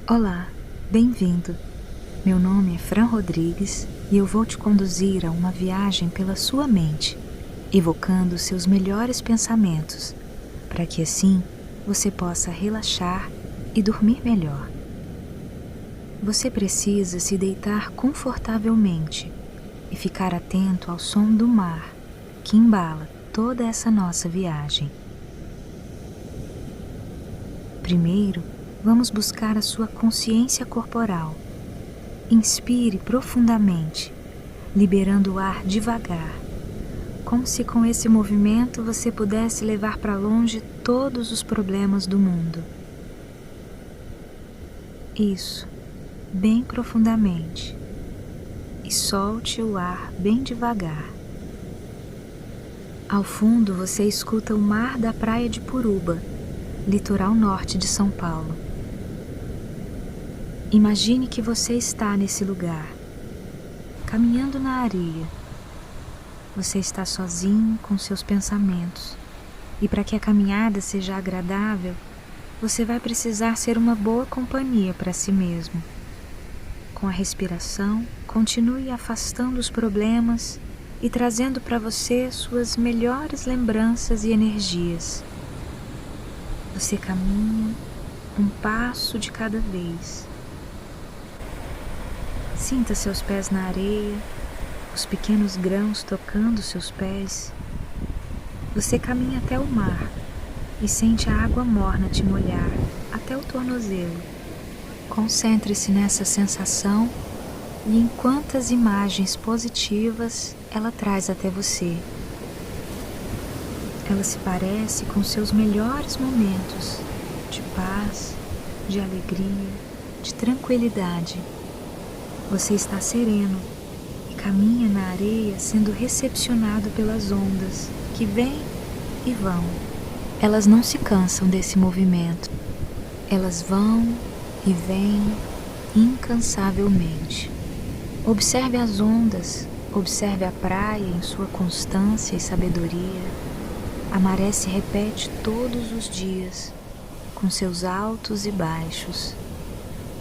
Olá, bem-vindo. Meu nome é Fran Rodrigues e eu vou te conduzir a uma viagem pela sua mente, evocando seus melhores pensamentos, para que assim você possa relaxar e dormir melhor. Você precisa se deitar confortavelmente e ficar atento ao som do mar que embala toda essa nossa viagem. Primeiro, vamos buscar a sua consciência corporal. Inspire profundamente, liberando o ar devagar, como se com esse movimento você pudesse levar para longe todos os problemas do mundo. Isso, bem profundamente. E solte o ar bem devagar. Ao fundo você escuta o mar da praia de Puruba, litoral norte de São Paulo. Imagine que você está nesse lugar, caminhando na areia. Você está sozinho com seus pensamentos, e para que a caminhada seja agradável, você vai precisar ser uma boa companhia para si mesmo. Com a respiração, continue afastando os problemas e trazendo para você suas melhores lembranças e energias. Você caminha um passo de cada vez. Sinta seus pés na areia, os pequenos grãos tocando seus pés. Você caminha até o mar e sente a água morna te molhar até o tornozelo. Concentre-se nessa sensação e em quantas imagens positivas ela traz até você. Ela se parece com seus melhores momentos de paz, de alegria, de tranquilidade. Você está sereno e caminha na areia sendo recepcionado pelas ondas que vêm e vão. Elas não se cansam desse movimento. Elas vão e vêm incansavelmente. Observe as ondas, observe a praia em sua constância e sabedoria. A maré se repete todos os dias, com seus altos e baixos,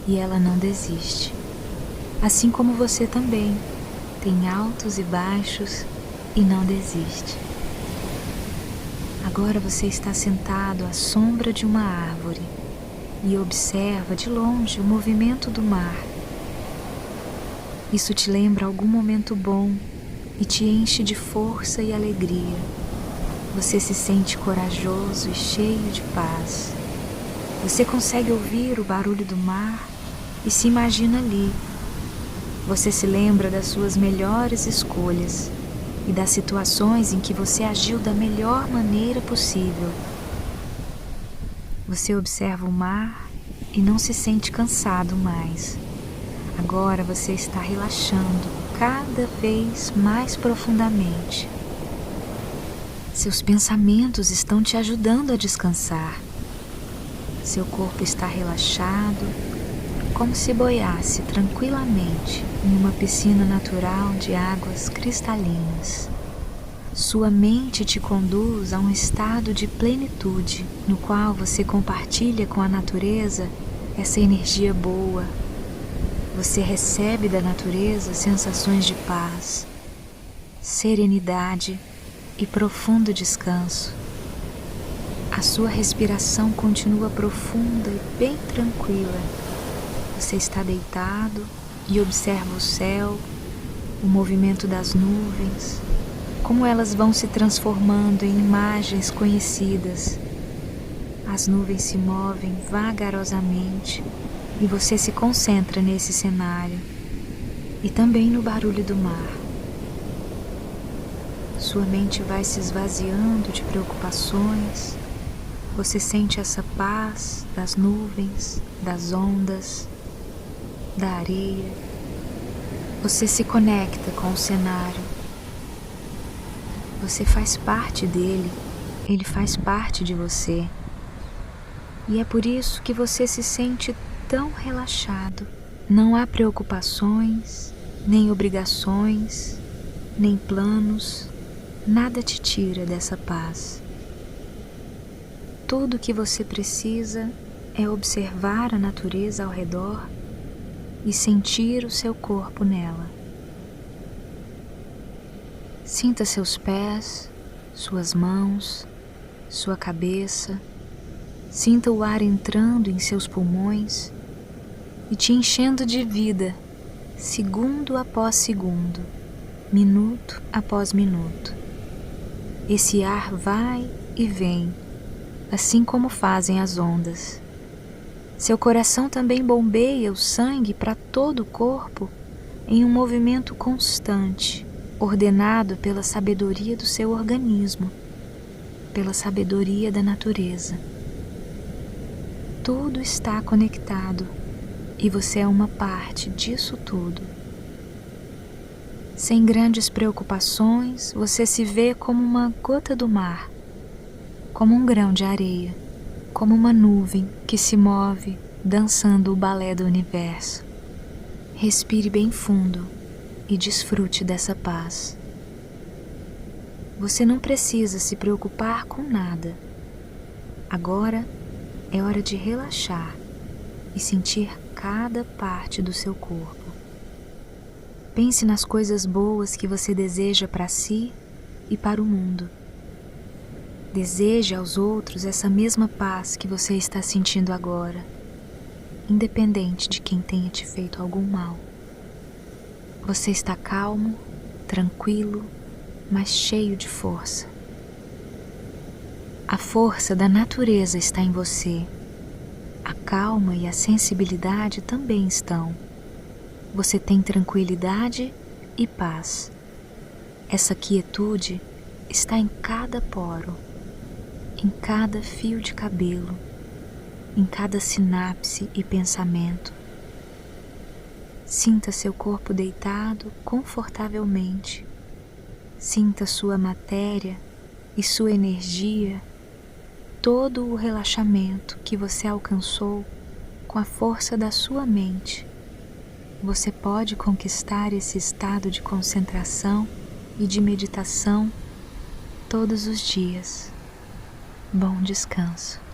e ela não desiste. Assim como você também tem altos e baixos e não desiste. Agora você está sentado à sombra de uma árvore e observa de longe o movimento do mar. Isso te lembra algum momento bom e te enche de força e alegria. Você se sente corajoso e cheio de paz. Você consegue ouvir o barulho do mar e se imagina ali. Você se lembra das suas melhores escolhas e das situações em que você agiu da melhor maneira possível. Você observa o mar e não se sente cansado mais. Agora você está relaxando cada vez mais profundamente. Seus pensamentos estão te ajudando a descansar. Seu corpo está relaxado, como se boiasse tranquilamente em uma piscina natural de águas cristalinas. Sua mente te conduz a um estado de plenitude, no qual você compartilha com a natureza essa energia boa. Você recebe da natureza sensações de paz, serenidade e profundo descanso. A sua respiração continua profunda e bem tranquila. Você está deitado e observa o céu, o movimento das nuvens, como elas vão se transformando em imagens conhecidas. As nuvens se movem vagarosamente e você se concentra nesse cenário e também no barulho do mar. Sua mente vai se esvaziando de preocupações. Você sente essa paz das nuvens, das ondas, da areia. Você se conecta com o cenário. Você faz parte dele, ele faz parte de você. E é por isso que você se sente tão relaxado. Não há preocupações, nem obrigações, nem planos. Nada te tira dessa paz. Tudo o que você precisa é observar a natureza ao redor e sentir o seu corpo nela. Sinta seus pés, suas mãos, sua cabeça. Sinta o ar entrando em seus pulmões e te enchendo de vida, segundo após segundo, minuto após minuto. Esse ar vai e vem, assim como fazem as ondas. Seu coração também bombeia o sangue para todo o corpo em um movimento constante, ordenado pela sabedoria do seu organismo, pela sabedoria da natureza. Tudo está conectado e você é uma parte disso tudo. Sem grandes preocupações, você se vê como uma gota do mar, como um grão de areia, como uma nuvem que se move dançando o balé do universo. Respire bem fundo e desfrute dessa paz. Você não precisa se preocupar com nada. Agora é hora de relaxar e sentir cada parte do seu corpo. Pense nas coisas boas que você deseja para si e para o mundo. Deseje aos outros essa mesma paz que você está sentindo agora, independente de quem tenha te feito algum mal. Você está calmo, tranquilo, mas cheio de força. A força da natureza está em você. A calma e a sensibilidade também estão. Você tem tranquilidade e paz. Essa quietude está em cada poro, em cada fio de cabelo, em cada sinapse e pensamento. Sinta seu corpo deitado confortavelmente. Sinta sua matéria e sua energia, todo o relaxamento que você alcançou com a força da sua mente. Você pode conquistar esse estado de concentração e de meditação todos os dias. Bom descanso.